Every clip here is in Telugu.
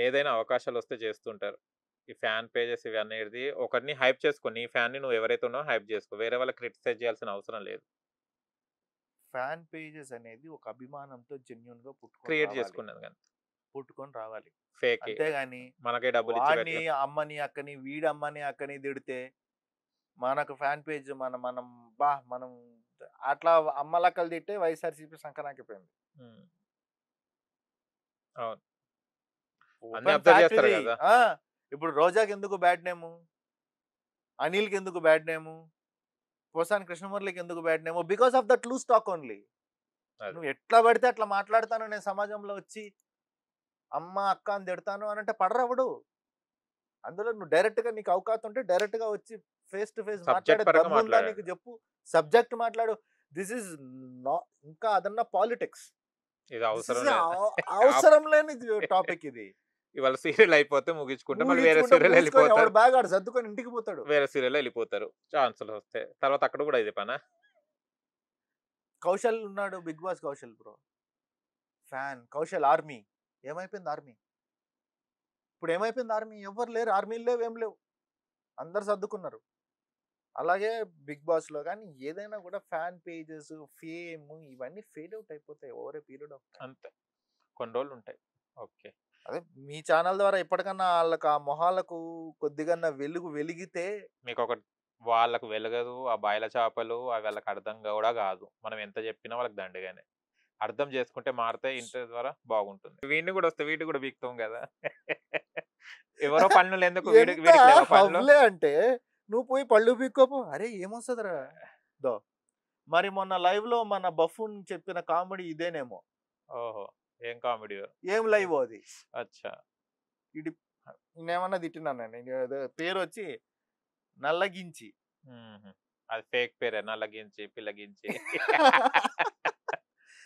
ఏదైనా అవకాశాలొస్తే చేస్తుంటారు. ఈ ఫ్యాన్ పేజెస్ ఇవనేది ఒకడిని హైప్ చేసుకో. నీ ఫ్యాన్‌ని నువ్వు ఎవరైతే ఉన్నావో హైప్ చేసుకో. వేరే వాళ్ళని క్రిటిసైజ్ చేయాల్సిన అవసరం లేదు. ఫ్యాన్ పేజెస్ అనేది ఒక అభిమానంతో జెన్యూన్‌గా క్రియేట్ చేసుకున్నది గాని. పుట్టుకొని రావాలి. ఫేకే. అంతేగాని మనకే డబ్బులిచ్చి వాడిని పెట్టిన అమ్మని, అక్కని, వీడమ్మని, అక్కని తిడితే మనకు ఫ్యాన్ పేజ్ మనం మనం అట్లా అమ్మలక్కలు తిట్టే వైఎస్ఆర్‌సీపీ సంకనాకిపోయింది. హ్మ్. అవును. అన్నీ ఓపెన్ అబ్జర్వ్ ఫ్యాక్ట్ చేస్తారు ఇది. గదా! ఆ! ఇప్పుడు రోజాకెందుకు బ్యాడ్ నేము? అనిల్‌కెందుకు బ్యాడ్ నేము? పోసాని కృష్ణమురళికి ఎందుకు bad name? Because of that loose talk only. అది. నువ్వు ఎట్లా పడితే అట్లా మాట్లాడతాను నేను సమాజంలో వచ్చి అమ్మ, అక్క అని తిడతాను అనంటే పడరెవడు. అందులో నువ్వు డైరెక్ట్‌గా నీకు అవకాశం ఉంటే డైరెక్ట్‌గా వచ్చి ఫేస్ టు ఫేస్ మాట్లాడే సబ్జెక్ట్ పరంగా దమ్ముందా నీకు మాట్లాడండి. జెప్పు. సబ్జెక్ట్ మాట్లాడు. థిస్ ఈస్ నా ఇంకా అదన్నా పాలిటిక్స్. ఇది దిస్ అవసరం ఈస్ లేదు. ఆప్ అవసరం లేని టాపిక్ ఇది. ఇవాళ సీరియల్ అయిపోతే ముగించుకుంటే మళ్ళీ వేరే ఊహించుకుంటే సీరియల్ మూసుకొని ఎవడు ఎళ్ళిపోతారు. బ్యాగ్ ఆడు సర్దుకొని ఇంటికి పోతాడు. వేరే సీరియల్‌లో ఎళ్ళిపోతారు. ఛాన్సులొస్తే. తర్వాత అక్కడ గూడా ఇదే పనా? కౌశల్ ఉన్నాడు 'Bigg Boss' Kaushal bro. Fan Kaushal army. ఏమైపోయింది ఆర్మీ? ఇప్పుడు ఏమైపోయింది ఆర్మీ? ఎవ్వరు లేరు. ఆర్మీలు లేవు, ఏం లేవు. అందరూ సర్దుకున్నారు. అలాగే 'బిగ్ బాస్‌లో' గాని ఏదైనా కూడా ఫ్యాన్ పేజెస్, ఫేమ్ ఇవన్నీ ఫేడ్ ఔట్ అయిపోతాయి over a period of time. అంతే. కొన్ని రోజులుంటాయి. ఓకే. అదే మీ ఛానల్ ద్వారా ఇప్పటికన్నా ఆళ్ళకి ఆ మొహాలకు కొద్దిగన్నా వెలుగు వెలిగితే మీకొకటి వాళ్ళకి వెలగదు. ఆ బాయిల చేపలు అవి వాళ్ళకి అర్థం గూడా గాదు. మనం ఎంత జెప్పినా వాళ్ళకి దండగనే. అర్థం జేసుకుంటే మారితే ఇంటి ద్వారా బాగుంటుంది. వీడిని గూడా వస్తే వీడిని గూడా పీకుతాం గదా! ఎవరో పనులెందుకు ఎంత వీడికి లేవా పనులు? హవ్లే అంటే నువ్వు పోయి పళ్ళు పీక్కోపో. అరే ఏమొస్తదిరా? దో మరి మొన్న లైవ్‌లో మన బఫూన్ చెప్పిన కామెడీ ఇదేనేమో. ఓహో! ఏం కామెడీయో. ఏం ఏ లైవో అది. అచ్చా! ఇడి నేనేమన్నా తిట్టినానా? నేను ఏదో పేరొచ్చి నల్లగించి. హుహు. అది ఫేక్ పేరే నల్లగించి, పిల్లగించి.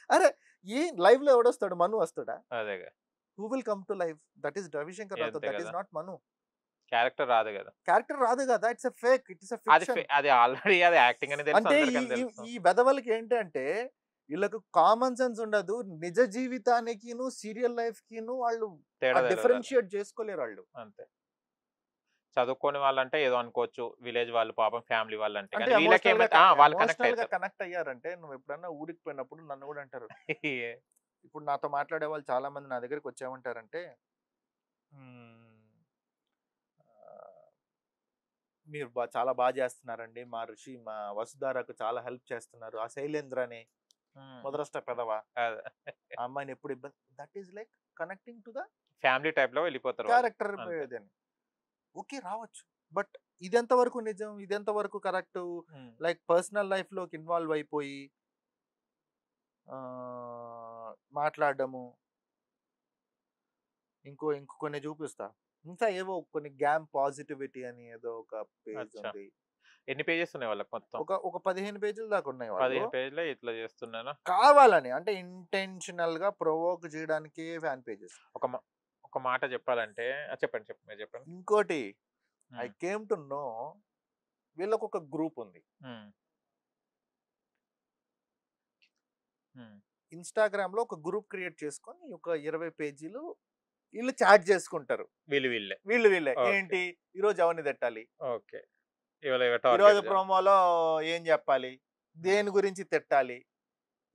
అరే! లైవ్‌లో ఎవడొస్తాడు? మను వస్తాడా? అదేగా. Who will come to live? That is Ravishankar Rathod. అంతే దట్ ఈస్ గదా! Not Manu. క్యారెక్టర్ రాదు గదా! క్యారెక్టర్ రాదు గదా! It's a fake. It is a fiction. అది ఆల్రెడీ అది యాక్టింగ్ అని తెలుసు. అంటే ఈ అందరికని ఈ తెలుసు. ఈ వెధవలకి ఏంటంటే ఈళ్ళకు కామన్ సెన్స్ ఉండదు. నిజ జీవితానికిను, సీరియల్ లైఫ్‌కిను వాళ్ళు ఆ తేడా తెలవదు. డిఫరెన్షియేట్ చేసుకోలేరాళ్ళు. అంతే. చదువుకోని వాళ్ళంటే ఏదో అనుకోవచ్చు. విలేజ్ వాళ్ళు పాపం ఫ్యామిలీ వాళ్ళంటే. అంటే కానీ వీళ్ళకేమైతే ఆ! వాళ్ళు కనెక్ట్ ఎమోషనల్‌గా అయితారు. కనెక్ట్ అయ్యారంటే నువ్వెప్పుడన్నా ఊరికి పోయినప్పుడు నన్ను గూడా అంటారు. ఇప్పుడు నాతో మాట్లాడే వాళ్ళు చాలా మంది నా దగ్గరికొచ్చేమంటారంటే హ్మ్. ఆహ్, మీరు చాలా జేస్తున్నారండి. మా వసుధారకు చాలా హెల్ప్ చేస్తున్నారు. ఆ శైలేంద్రని హ్మ్. ముదరష్ట పెదవ. అదే. ఆ అమ్మాయిని ఎప్పుడు ఇబ్బంది that is like connecting to the family టైప్‌లో వెళ్ళిపోతారు వాళ్ళు. క్యారెక్టర్ అంతే. ఇదని. ఓకే. రావచ్చు. బట్ ఇదెంత వరకు నిజం? ఇదెంత వరకు కరెక్టు? హ్మ్. లైక్ పర్సనల్ లైఫ్‌లోకి ఇన్వాల్వ్ అయిపోయి మాట్లాడడము. ఇంకో కొన్ని చూపిస్తా. ఇంకా ఏవో కొన్ని గ్యామ్ పాజిటివిటీ అని ఏదో ఒక పేజ్ అచ్చా! ఉంది. ఎన్ని పేజెస్ ఉన్నాయి వాళ్ళకి మొత్తం? ఒక 15 పేజీల దాకా ఉన్నాయి వాళ్ళు. 15 పేజ్‌లో ఇట్లా చేస్తున్నారా? కావాలని అంటే ఇంటెన్షనల్‌గా ప్రొవోక్ చేయడానికే ఫ్యాన్ పేజెస్. ఒక మా ఒక మాట చెప్పాలంటే చెప్పండి. మీరు చెప్పండి. ఇంకోటి ఐ హ్మ్. కేమ్ టు నో వీళ్ళకొక గ్రూప్ ఉంది. హ్మ్. హ్మ్. ఇన్‌స్టాగ్రామ్‌లో ఒక గ్రూప్ క్రియేట్ చేసుకొని ఒక 20 పేజీలు ఈళ్ళు చాట్ చేసుకుంటారు. వీళ్ళే. వీళ్ళే. ఓకే. ఏంటి ఈరోజు ఎవరిని తిట్టాలి? ఓకే. ఇవాళ ఈరోజు టార్గెట్ ప్రోమోలో ఏం జెప్పాలి? హ్మ్. దేని గురించి తిట్టాలి?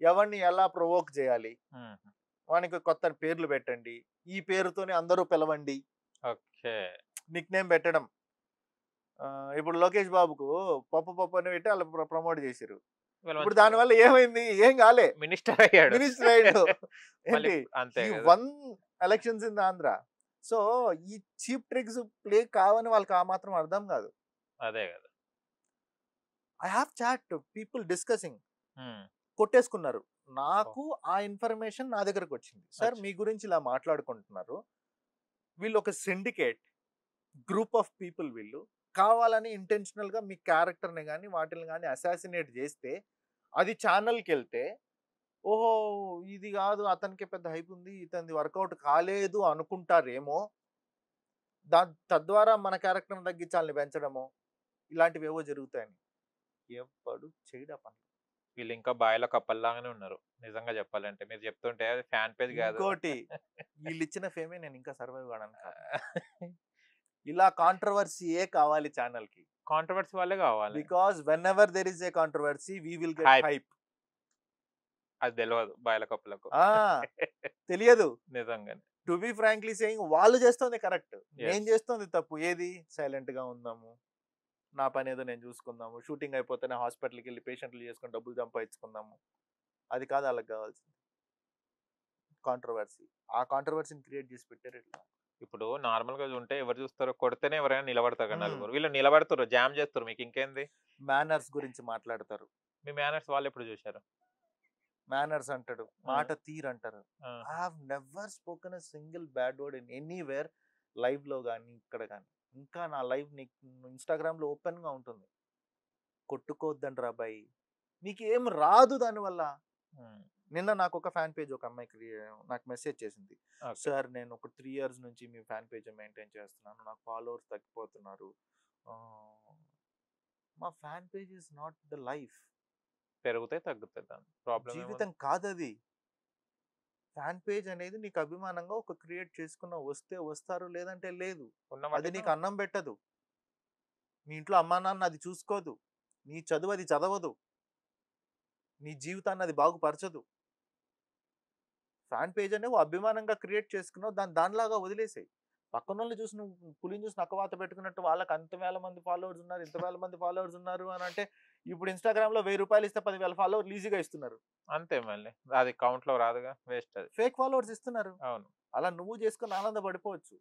ఎవరిని ఎలా ప్రొవోక్ జేయాలి? హుహు. వానికి కొత్త పేర్లు పెట్టండి. ఈ పేరుతోనే అందరూ పిలవండి. ఓకే. నిక్‌నేమ్ పెట్టడం. ఇప్పుడు 'లోకేష్ బాబుకు' పప్పు అని పెట్టి ఆళ్ళు ప్రమోట్ జేసిర్రు. వీళ్ళు ఇప్పుడు మంచి దానివల్ల ఏమైంది? ఏం గాలే. మినిస్టర్ అయ్యాడు. మినిస్టర్ అయిండు. మళ్ళీ ఏంటి? అంతే హి గదా! Won elections in Andhra. So, ఈ చీప్ ట్రిక్స్ ప్లే కావని వాళ్ళకి ఆ మాత్రం అర్థం గాదు. అదే గదా! I have chat people discussing. Hmm. కొట్టేసుకున్నారు. ఓహ్! నాకు ఆ ఇన్ఫర్మేషన్ నా దగ్గరకొచ్చింది. సార్ అచ్చా! మీ గురించి ఇలా మాట్లాడుకుంటున్నారు. వీళ్ళు ఒక సిండికేట్. గ్రూప్ ఆఫ్ పీపుల్ వీళ్ళు. కావాలని ఇంటెన్షనల్‌గా మీ క్యారెక్టర్‌ని గాని, వాటిల్ని గాని అసాసినేట్ జేస్తే, అది ఛానెల్‌కెళ్తే, ఓహో! ఇది గాదు అతనికి పెద్ద హైప్ ఉంది. ఇతనిది వర్కౌట్ కాలేదు అనుకుంటారేమో. తద్వారా మన క్యారెక్టర్‌ని తగ్గించాలని పెంచడమో, ఇలాంటివేవో జరుగుతాయని. ఎవ్వడు చేయడు ఆ పనులు. వీళ్ళు ఇంకా బాయిలో కప్పల్లాగానే ఉన్నారు నిజంగా చెప్పాలంటే. మీరు చెప్తుంటే అది ఫ్యాన్ పేజ్ కాదు. ఇంకోటి వీళ్ళు ఇచ్చిన ఫేమే నేను ఇంకా సర్వైవ్ కావడానికి కారణం. ఇలా కాంట్రవర్సీయే కావాలి ఛానల్ కి. కాంట్రవర్సీ వాళ్ళే కావాలి. Because when ever there is a controversy we will get Hype. Hype. అది తెలియదు బాయిల కప్పులకు. తెలియదు. నిజంగానే. టు బి ఫ్రాంక్లీ సేయింగ్ వాళ్ళు చేస్తుంది కరెక్ట్, నేను చేస్తుంది తప్పు. ఏది? సైలెంట్ గా ఉందాము, నా పని ఏదో నేను చూసుకుందాము, షూటింగ్ అయిపోతేనే హాస్పిటల్కి వెళ్ళి పేషెంట్లు చేసుకుని డబ్బులు సంపాదించుకుందాము. అది కాదు వాళ్ళకి కావాల్సింది. కాంట్రవర్సీ. ఆ కాంట్రవర్సీని క్రియేట్ చేసి పెట్టారు ఇట్లా. ఇప్పుడు నార్మల్ గా ఉంటే ఎవరు చూస్తారు? కొడితేనే ఎవరైనా నిలబడతారు కదా Hmm. నలుగురు. వీళ్ళు నిలబడుతారు, జామ్ చేస్తారు. మీకు ఇంకేంది? మేనర్స్ గురించి మాట్లాడతారు. మీ మేనర్స్ వాళ్ళు ఎప్పుడు చూశారు? మేనర్స్ అంటాడు, మాట తీరు అంటారు. ఆ, I have never spoken a single bad word in anywhere, live లో కానీ ఇక్కడ కానీ. ఇంకా నా లైవ్ నీకు ఇన్స్టాగ్రామ్ లో ఓపెన్ గా ఉంటుంది. కొట్టుకోవద్దండి రా బాయ్, నీకు ఏం రాదు దానివల్ల. ఉమ్, నిన్న నాకు ఒక ఫ్యాన్ పేజ్ ఒక అమ్మాయి నాకు మెసేజ్ చేసింది. okay. సార్ నేను ఒక 3 years నుంచి మీ ఫ్యాన్ పేజ్ మెయింటైన్ చేస్తున్నాను, నాకు ఫాలోవర్స్ తగ్గిపోతున్నారు. ఆ, మా fan page is not the life. పెరిగితే తగ్గుతుంది దాని ప్రాబ్లం. జీవితం కాదది. ఫ్యాన్ పేజ్ అనేది నీకు అభిమానంగా ఒక క్రియేట్ చేసుకున్న, వస్తే వస్తారు లేదంటే లేదు. అది నీకు అన్నం పెట్టదు. మీ ఇంట్లో అమ్మా నాన్న అది చూసుకోదు, నీ చదువు అది చదవదు, నీ జీవితాన్ని అది బాగుపరచదు. ఫ్యాన్ పేజ్ అనేవి అభిమానంగా క్రియేట్ చేసుకున్నావు, దానిలాగా వదిలేసాయి. పక్కన వాళ్ళు చూసి నువ్వు పులిని చూసి నక్కవాత పెట్టుకున్నట్టు వాళ్ళకి అంత వేల మంది ఫాలోవర్స్ ఉన్నారు, ఇంత వేల మంది ఫాలోవర్స్ ఉన్నారు అని అంటే, ఇప్పుడు ఇన్స్టాగ్రామ్ లో 1000 రూపాయలు ఇస్తే 10,000 ఫాలోవర్లు ఈజీగా ఇస్తున్నారు. అంతే, మళ్ళీ అది కౌంట్ లో రాదుగా, వేస్ట్ అది. ఫేక్ ఫాలోవర్స్ ఇస్తున్నారు. అవును, అలా నువ్వు చేసుకుని ఆనందపడిపోవచ్చు.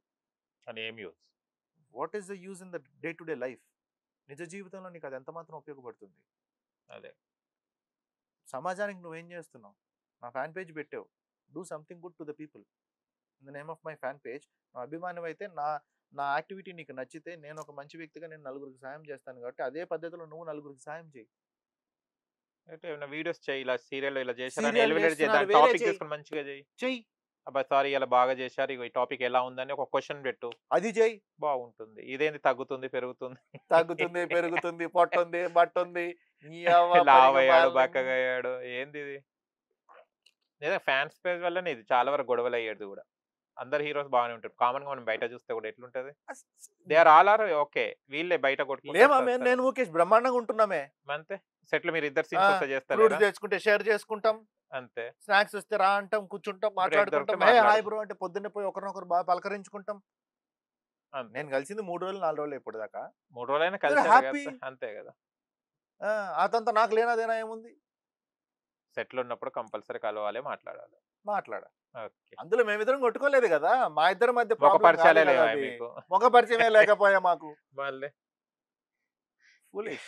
అని ఏం use? What is the use in the day to day life? నిజ జీవితంలో నీకు అది ఎంత మాత్రం ఉపయోగపడుతుంది? అదే. సమాజానికి నువ్వేం చేస్తున్నావు? నా ఫ్యాన్ పేజ్ పెట్టావు, do something good to the people in the name of my fan page. నా అభిమానం అయితే నా యాక్టివిటీ నీకు నచ్చితే, నేను ఒక మంచి వ్యక్తిగా నేను నలుగురికి సాయం చేస్తాను కాబట్టి అదే పద్ధతిలో నువ్వు నలుగురికి సాయం చేయి. అయితే ఏమైనా వీడియోస్ చేయి, ఇలా సీరియల్ ఇలా చేశారని Serial ఎలివేట్ చేస్తున్నారు, చేద్దాం, వేరే టాపిక్ చెయ్యి. తీసుకుని మంచిగా చేయి. చెయ్యి, అబ్బా సారీ ఇలా బాగా చేశారు, ఇగో ఈ టాపిక్ ఎలా ఉందని ఒక క్వశ్చన్ పెట్టు, అది చెయ్యి. బాగుంటుంది. ఇదేంది తగ్గుతుంది పెరుగుతుంది, తగ్గుతుంది, పెరుగుతుంది, పొట్టుంది, బట్టుంది, నీ అవ్వ లావ్ పరిగ అయ్యాడు బాలని. బక్కగా అయ్యాడు, ఏంది ఇది? లేదా ఫ్యాన్స్ పేజ్ వల్లనే ఇది చాలా వరకు గొడవలు అయ్యేది కూడా. అందరు హీరోస్ బాగానే ఉంటారు, కామన్ గా మనం బయట చూస్తే కూడా ఎట్లుంటది, they are all are okay, వీళ్ళే బయట లేమా కొట్టుకుంటారు. నేను ముఖేష్ బ్రహ్మాండంగా ఉంటున్నామే. అంతే, సెట్లు మీరు ఇద్దరు సీన్స్ వస్తే చేస్తారు ఫ్రూట్స్ తెచ్చుకుంటే షేర్ చేసుకుంటాం, అంతే. స్నాక్స్ వస్తే రా అంటాం, కూర్చుంటాం, మాట్లాడుకుంటాం. దొరికితే హే హాయ్ మాట్లాడుకుంటాం. బ్రో అంటే పొద్దున్నే పోయి ఒకరినొకరు బాగా పలకరించుకుంటాం. అంతే. నేను కలిసింది 3 రోజులు 4 రోజులు ఇప్పుడు దాకా. 3 రోజులైనా కలిసి happy. అంతే కదా. అదంతా నాకు లేనాదేనా ఏముంది? సెట్లు ఉన్నప్పుడు కంపల్సరీ కలవాలి, మాట్లాడాలి. మాట్లాడ. ఓకే, అందులో మేమిద్దరం కొట్టుకోలేదు కదా, మా ఇద్దరి మధ్య ఒక problem పరిచయాలే కాదు కదా లేవా అది. మీకు? ముఖ పరిచయమే లేకపోయా మాకు. మళ్ళీ ఫులిష్.